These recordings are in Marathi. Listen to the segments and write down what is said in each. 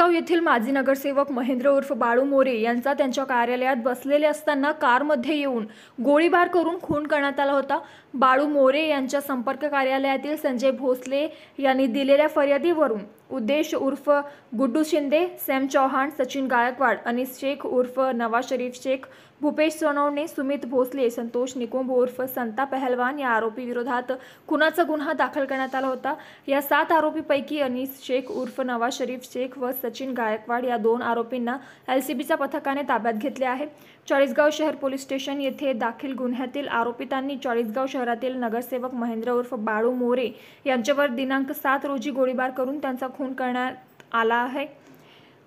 चाळीसगाव येथील माजी नगरसेवक महेंद्र उर्फ बाळू मोरे यांचा त्यांच्या कार्यालयात बसलेले असताना कारमध्ये येऊन गोळीबार करून खून करण्यात आला होता। बाळू मोरे यांच्या संपर्क कार्यालयातील संजय भोसले यांनी दिलेल्या फर्यादीवरून उद्देश उर्फ गुड्डू शिंदे, सॅम चौहान, सचिन गायकवाड, अनीस शेख उर्फ नवाज शरीफ शेख, भूपेश सोनवणे, सुमित भोसले, संतोष निकुंब उर्फ संता पहलवान या आरोपी विरोधात खुनाचा गुन्हा दाखल करण्यात आला होता। या 7 आरोपीपैकी अनीस शेख उर्फ नवाज शरीफ शेख व सचिन गायकवाड या 2 आरोपींना एलसीबीच्या पथकाने ताब्यात घेतले आहे। चाळीसगाव शहर पोलीस स्टेशन येथे दाखल गुन्ह्यातील आरोपितांनी चाळीसगाव शहरातील नगरसेवक महेंद्र उर्फ बाळू मोरे यांच्यावर दिनांक 7 रोजी गोळीबार करून त्यांचा खून करण्यात आला आहे।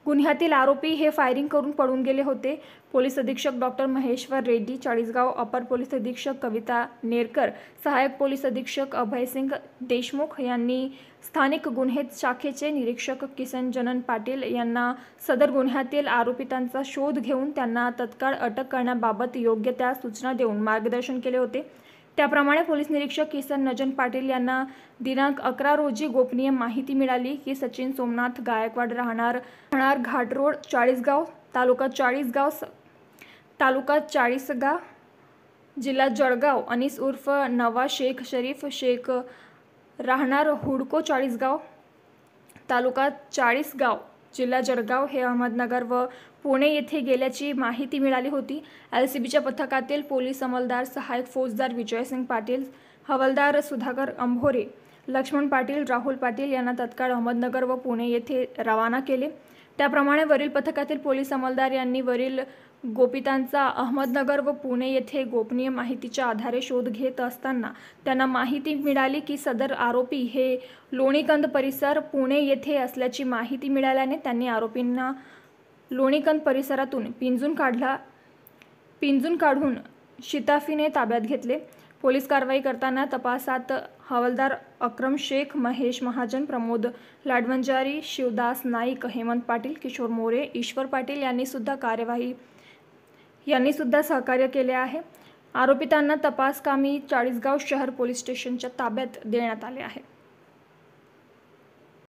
गुन्ह्यातील आरोपी हे फायरिंग करून पळून गेले होते। पोलीस अधीक्षक डॉक्टर महेश्वर रेड्डी, चाळीसगाव अपर पोलीस अधीक्षक कविता नेरकर, सहाय्यक पोलीस अधीक्षक अभयसिंग देशमुख यांनी स्थानिक गुन्हे शाखेचे निरीक्षक किसन जनन पाटील यांना सदर गुन्ह्यातील आरोपितांचा शोध घेऊन त्यांना तत्काळ अटक करण्याबाबत योग्य त्या सूचना देऊन मार्गदर्शन केले होते। त्याप्रमाणे पोलीस निरीक्षक किसन नजन पाटील यांना दिनांक 11 रोजी गोपनीय माहिती मिळाली की सचिन सोमनाथ गायकवाड राहणार घाट रोड, चाळीसगाव, तालुका चाळीसगाव, जिल्हा जळगाव, अनीस उर्फ नवाज शेख शरीफ शेख राहणार हुडको चाळीसगाव, तालुका चाळीसगाव, जिल्हा जळगाव हे अहमदनगर व पुणे येथे गेल्याची माहिती मिळाली होती। एलसीबीच्या पथकातील पोलीस अंमलदार सहाय्यक फौजदार विजयसिंग पाटील, हवालदार सुधाकर अंभोरे, लक्ष्मण पाटील, राहुल पाटील यांना तत्काळ अहमदनगर व पुणे येथे रवाना केले। त्याप्रमाणे वरील पथकातील पोलीस अंमलदार यांनी वरील गोपितांचा अहमदनगर व पुणे येथे गोपनीय माहितीच्या आधारे शोध घेत असताना त्यांना माहिती मिळाली की सदर आरोपी हे लोणीकंद परिसर पुणे येथे असल्याची माहिती मिळाल्याने त्यांनी आरोपींना लोणीकंद परिसरातून पिंजून काढून शिताफीने ताब्यात घेतले। पोलीस कारवाई करताना तपासात हवालदार अक्रम शेख, महेश महाजन, प्रमोद लाडवंजारी, शिवदास नाईक, हेमंत पाटील, किशोर मोरे, ईश्वर पाटील यांनी सुद्धा सहकार्य केले आहे। आरोपितांना तपासकामी चाळीसगाव शहर पोलीस स्टेशनच्या ताब्यात देण्यात आले आहे।